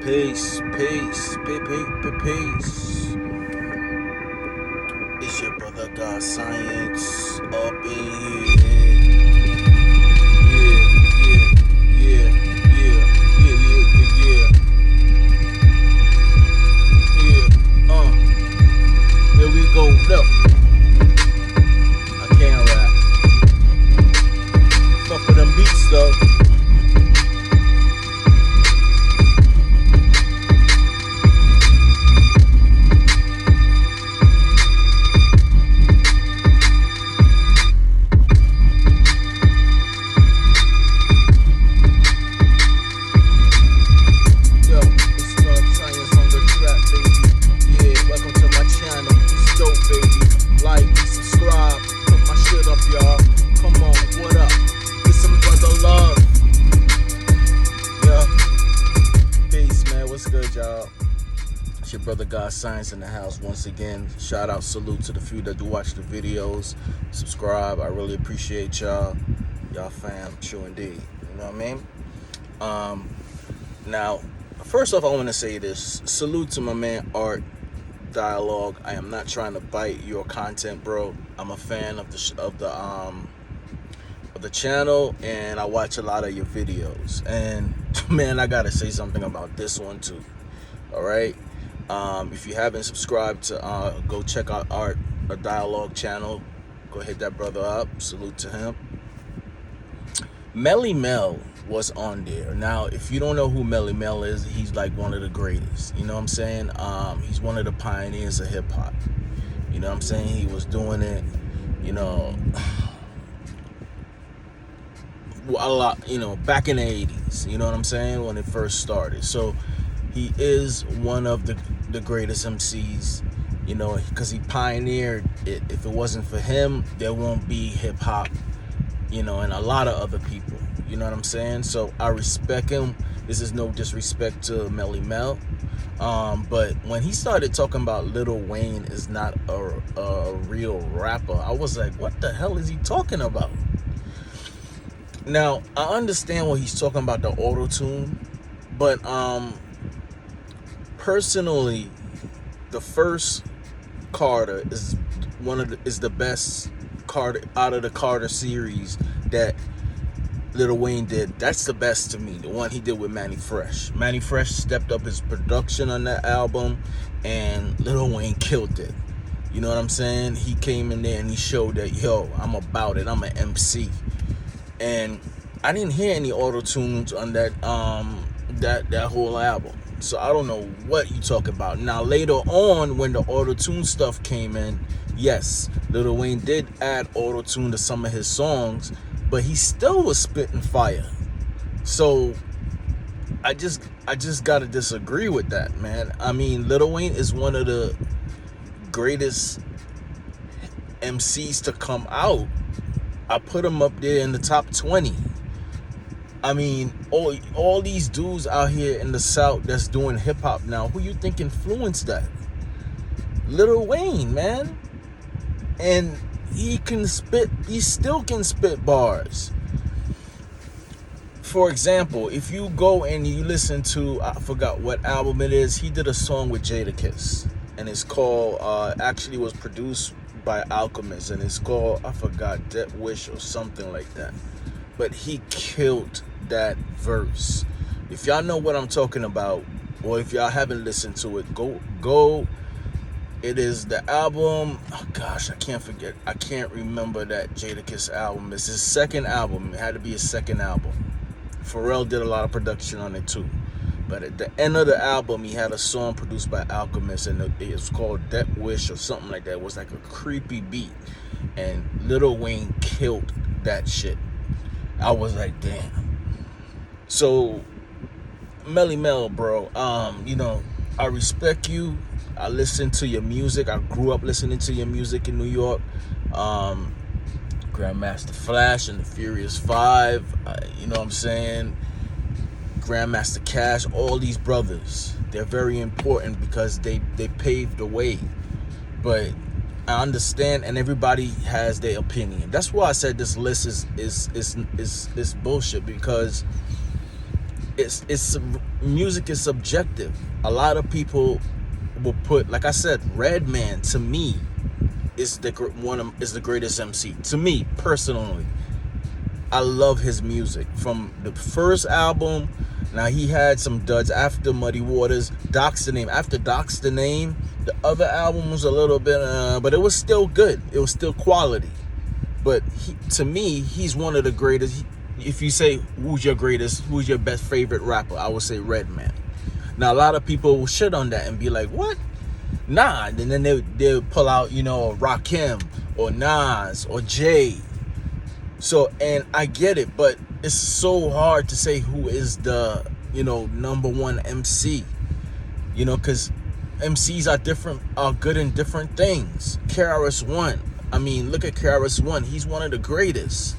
Peace, peace, peace. It's your brother God Science up in here. Here we go. Look, I can't rap. Fuck with them beats though. Your brother God Science in the house once again. Shout out, salute to the few that do watch the videos, subscribe. I really appreciate y'all fam, true indeed. You know what I mean? Now first off, I want to say this: salute to my man Art Dialogue. I am not trying to bite your content, bro. I'm a fan of the channel, and I watch a lot of your videos. And man, I gotta say something about this one too. All right. If you haven't subscribed to go check out Art Dialogue channel. Go hit that brother up. Salute to him. Melly Mel was on there. Now, if you don't know who Melly Mel is, he's like one of the greatest. You know what I'm saying? He's one of the pioneers of hip hop. You know what I'm saying? He was doing it, you know, a lot, you know, back in the 80s. You know what I'm saying? When it first started. So he is one of the greatest MCs, you know, because he pioneered it. If it wasn't for him, there won't be hip hop, you know, and a lot of other people. You know what I'm saying? So I respect him. This is no disrespect to Melly Mel, but when he started talking about Lil Wayne is not a real rapper, I was like, what the hell is he talking about? Now I understand what he's talking about, the auto-tune, but personally, the first Carter is the best Carter out of the Carter series that Lil Wayne did. That's the best to me. The one he did with Manny Fresh. Manny Fresh stepped up his production on that album, and Lil Wayne killed it. You know what I'm saying? He came in there and he showed that, yo, I'm about it. I'm an MC. And I didn't hear any auto tunes on that that whole album. So I don't know what you talk about. Now later on, when the auto-tune stuff came in, yes, Lil Wayne did add auto-tune to some of his songs, but he still was spitting fire. So I just gotta disagree with that, man. I mean, Lil Wayne is one of the greatest MCs to come out. I put him up there in the top 20. I mean, all these dudes out here in the South that's doing hip hop now, who you think influenced that? Lil Wayne, man. And he still can spit bars. For example, if you go and you listen to, I forgot what album it is, he did a song with Jadakiss, and it's called, actually was produced by Alchemist, and it's called, I forgot, Death Wish or something like that. But he killed that verse. If y'all know what I'm talking about, or if y'all haven't listened to it, go. It is the album, oh gosh, I can't remember that Jadakiss album. It's his second album. It had to be his second album. Pharrell did a lot of production on it too. But at the end of the album, he had a song produced by Alchemist, and it was called Death Wish or something like that. It was like a creepy beat, and Lil Wayne killed that shit. I was like, damn. So, Melly Mel, bro, you know, I respect you. I listen to your music. I grew up listening to your music in New York. Grandmaster Flash and the Furious Five, you know what I'm saying? Grandmaster Cash, all these brothers, they're very important because they paved the way. But I understand, and everybody has their opinion. That's why I said this list is bullshit, because it's music is subjective. A lot of people will put, like I said, Redman to me is the greatest MC to me personally. I love his music from the first album. Now he had some duds after Muddy Waters, Doc's the Name. After Doc's the Name, the other album was a little bit, but it was still good. It was still quality. But to me, he's one of the greatest. If you say who's your best favorite rapper, I would say Redman. Now a lot of people will shit on that and be like, what? Nah, and then they'll pull out, Rakim or Nas or Jay. So, and I get it, but it's so hard to say who is the, number one MC, because MCs are good in different things. KRS-One, I mean, look at KRS-One. He's one of the greatest.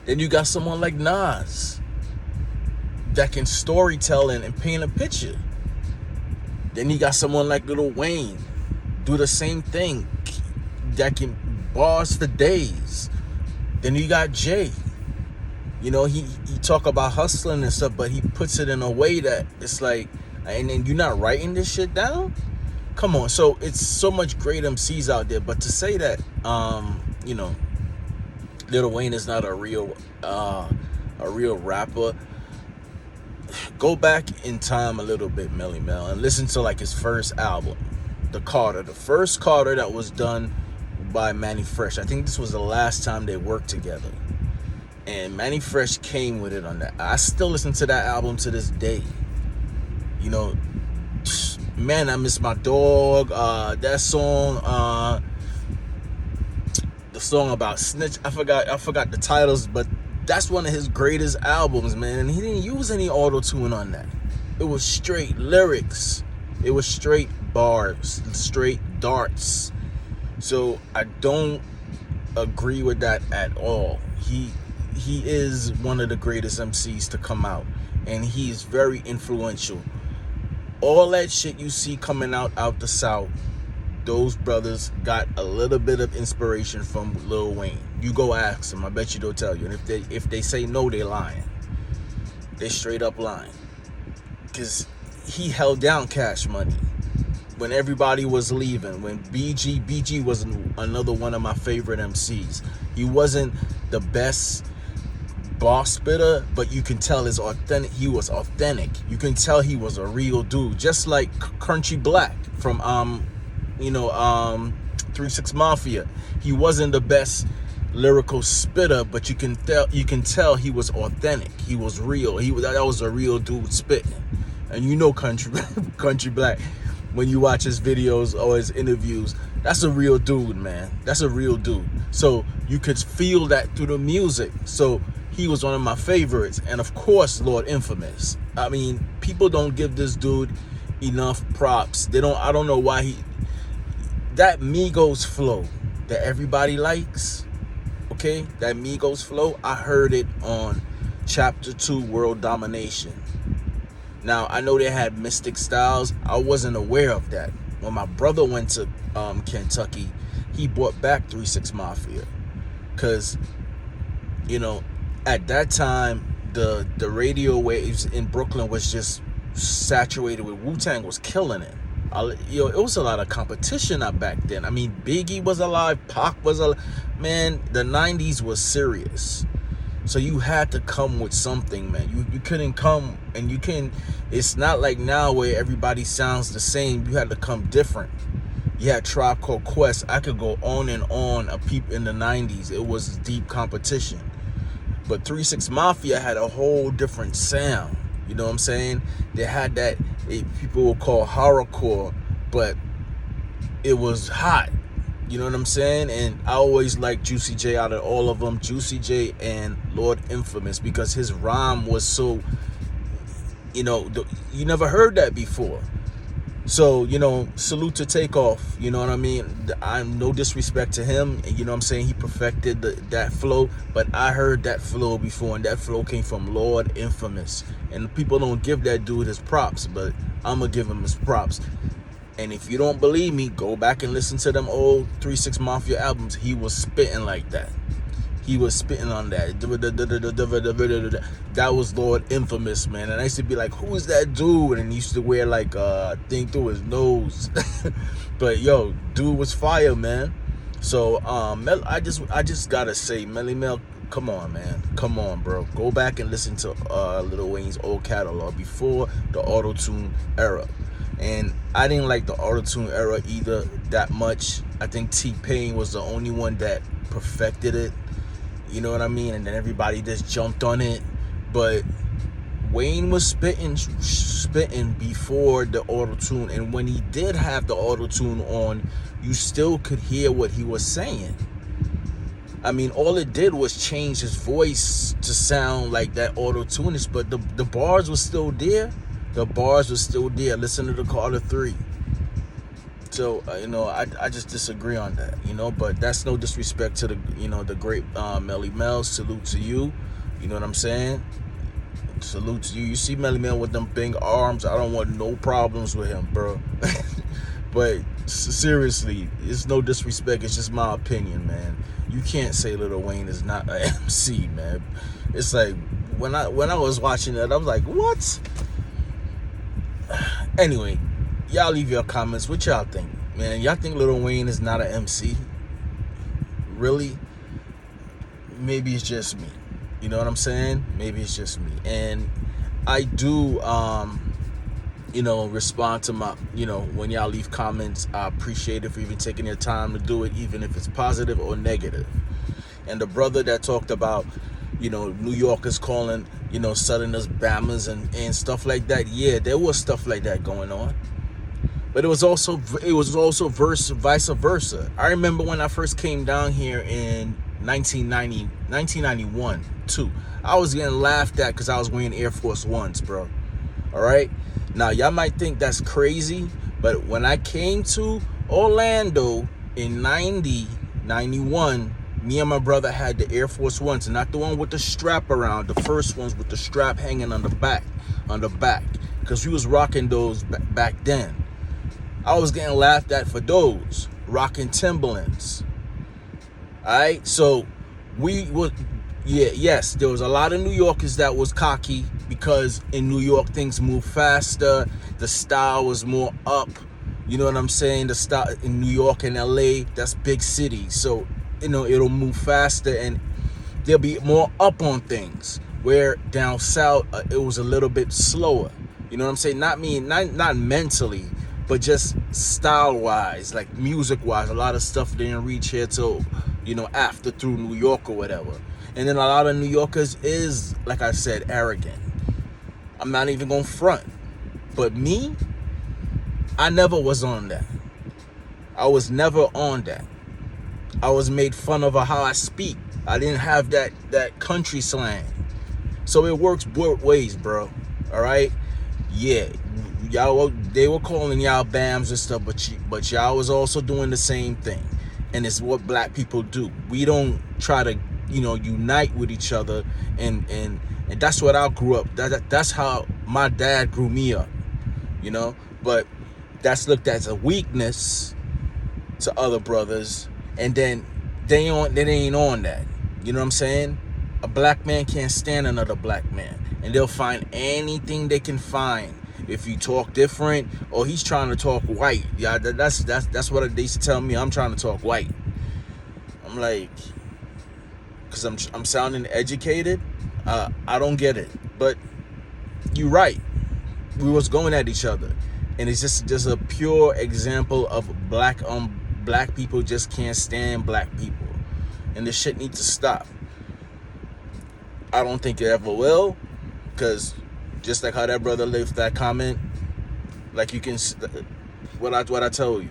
Then you got someone like Nas that can storytell and paint a picture. Then you got someone like Lil Wayne, do the same thing, that can bars for days. Then you got Jay. He talk about hustling and stuff, but he puts it in a way that it's like, and then you're not writing this shit down? Come on. So it's so much great MCs out there, but to say that, Lil Wayne is not a real rapper, go back in time a little bit, Melly Mel, and listen to like his first album, the first Carter that was done by Manny Fresh. I think this was the last time they worked together, and Manny Fresh came with it on that. I still listen to that album to this day. Man, I Miss My Dog. That song, the song about Snitch. I forgot the titles, but that's one of his greatest albums, man. And he didn't use any auto-tune on that. It was straight lyrics. It was straight bars, straight darts. So I don't agree with that at all. He is one of the greatest MCs to come out, and he's very influential. All that shit you see coming out the South, those brothers got a little bit of inspiration from Lil Wayne. You go ask them. I bet you they'll tell you. And if they say no, they lying. They straight up lying. Because he held down Cash Money when everybody was leaving. When BG was another one of my favorite MCs. He wasn't the best boss spitter, but you can tell his authentic. He was authentic. You can tell he was a real dude, just like Crunchy Black from 3-6 Mafia. He wasn't the best lyrical spitter, but you can tell he was authentic. He was real. That was a real dude spitting. And Country Black, when you watch his videos or his interviews, that's a real dude, man. That's a real dude. So you could feel that through the music. So he was one of my favorites. And of course, Lord Infamous. I mean, people don't give this dude enough props. I don't know why that Migos flow that everybody likes, okay? That Migos flow, I heard it on Chapter 2, World Domination. Now, I know they had Mystic Styles. I wasn't aware of that. When my brother went to Kentucky, he brought back 3-6 Mafia. Because, at that time, the radio waves in Brooklyn was just saturated with Wu-Tang was killing it. It was a lot of competition back then. I mean, Biggie was alive, Pac was alive. Man, the 90s was serious. So you had to come with something, man. You couldn't come, and it's not like now where everybody sounds the same. You had to come different. You had Tribe Called Quest. I could go on and on. A peep in the 90s. It was deep competition. But 3-6 Mafia had a whole different sound. You know what I'm saying? They had that people will call horrorcore, but it was hot. You know what I'm saying? And I always liked Juicy J out of all of them. Juicy J and Lord Infamous, because his rhyme was so, you never heard that before. So, salute to Takeoff. You know what I mean? I'm no disrespect to him. And you know what I'm saying? He perfected that flow. But I heard that flow before, and that flow came from Lord Infamous. And people don't give that dude his props, but I'm going to give him his props. And if you don't believe me, go back and listen to them old 3-6 Mafia albums. He was spitting like that. he was spitting on that. That was Lord Infamous, man. And I used to be like, who is that dude? And he used to wear like a thing through his nose. But yo, dude was fire, man. So I just gotta say, Melly Mel, come on, man. Come on, bro. Go back and listen to Lil Wayne's old catalog before the auto-tune era. And I didn't like the auto-tune era either that much. I think T-Pain was the only one that perfected it. You know what I mean? And then everybody just jumped on it. But Wayne was spitting before the auto-tune. And when he did have the auto-tune on, you still could hear what he was saying. I mean, all it did was change his voice to sound like that auto-tunist, but the bars were still there. The bars were still there. Listen to the Carter 3. So, I just disagree on that, but that's no disrespect to the great Melly Mel. Salute to you. You know what I'm saying? Salute to you. You see Melly Mel with them big arms. I don't want no problems with him, bro. But seriously, it's no disrespect. It's just my opinion, man. You can't say Lil Wayne is not an MC, man. It's like, when I was watching that, I was like, what? Anyway, y'all leave your comments. What y'all think, man? Y'all think Lil Wayne is not an MC? Really? Maybe it's just me. You know what I'm saying? Maybe it's just me. And I do, respond to my, when y'all leave comments. I appreciate it for even taking your time to do it, even if it's positive or negative. And the brother that talked about, New Yorkers calling, Southerners Bammers and stuff like that. Yeah, there was stuff like that going on. But it was also vice versa. I remember when I first came down here in 1991 too. I was getting laughed at because I was wearing Air Force Ones, bro. All right. Now y'all might think that's crazy, but when I came to Orlando in 91, me and my brother had the Air Force Ones, not the one with the strap around, the first ones with the strap hanging on the back, because we was rocking those back then. I was getting laughed at for those, rocking Timberlands. All right, so yes, there was a lot of New Yorkers that was cocky because in New York things move faster, the style was more up. You know what I'm saying? The style in New York and LA, that's big cities, so it'll move faster and they'll be more up on things. Where down south, it was a little bit slower. You know what I'm saying? Not mentally, but just style-wise, like music-wise. A lot of stuff didn't reach here till, after through New York or whatever. And then a lot of New Yorkers is, like I said, arrogant. I'm not even gonna front. But me, I never was on that. I was never on that. I was made fun of how I speak. I didn't have that country slang. So it works both ways, bro. All right? Yeah, they were calling y'all BAMs and stuff, but y'all was also doing the same thing. And it's what black people do. We don't try to, unite with each other. And that's what I grew up. That's how my dad grew me up. But that's looked as a weakness to other brothers. And then they ain't on that. You know what I'm saying? A black man can't stand another black man. And they'll find anything they can find. If you talk different, or he's trying to talk white. Yeah, that's what they used to tell me. I'm trying to talk white. I'm like, because I'm sounding educated. I don't get it. But you're right. We was going at each other. And it's just a pure example of black people just can't stand black people. And this shit needs to stop. I don't think it ever will. Because just like how that brother left that comment, like you can, what I told you.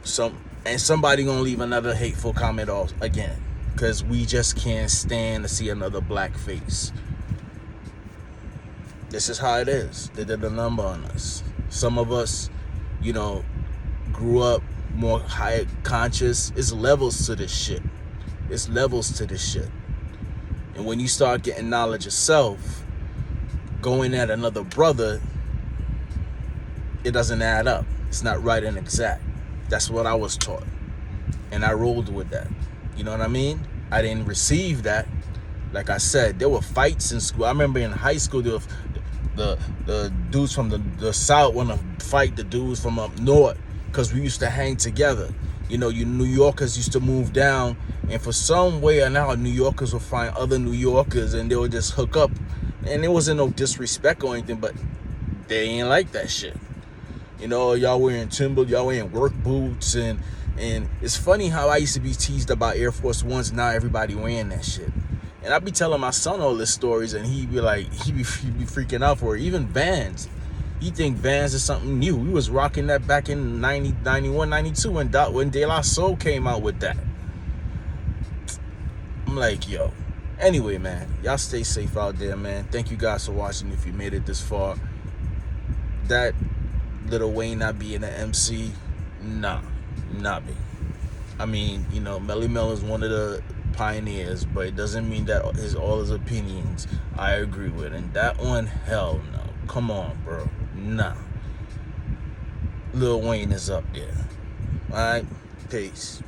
Somebody gonna leave another hateful comment off again. Because we just can't stand to see another black face. This is how it is. They did a number on us. Some of us, grew up more high conscious. It's levels to this shit. And when you start getting knowledge yourself, going at another brother, it doesn't add up. It's not right and exact. That's what I was taught. And I rolled with that. You know what I mean? I didn't receive that. Like I said, there were fights in school. I remember in high school, there was the dudes from the South want to fight the dudes from up north because we used to hang together. You know, you New Yorkers used to move down, and for some way or another, New Yorkers would find other New Yorkers, and they would just hook up. And there wasn't no disrespect or anything, but they ain't like that shit. You know, y'all wearing timber, y'all wearing work boots, and it's funny how I used to be teased about Air Force Ones. Now everybody wearing that shit. And I be telling my son all these stories, and he be like, he be freaking out for it. Even Vans. He think Vans is something new. We was rocking that back in 90, 91, 92 when De La Soul came out with that. I'm like, yo. Anyway, man, y'all stay safe out there, man. Thank you guys for watching if you made it this far. That Lil Wayne not being an MC, nah, not me. I mean, you know, Melly Mel is one of the pioneers, but it doesn't mean that all his opinions I agree with. And that one, hell no. Come on, bro. Nah. Lil Wayne is up there. Alright? Peace.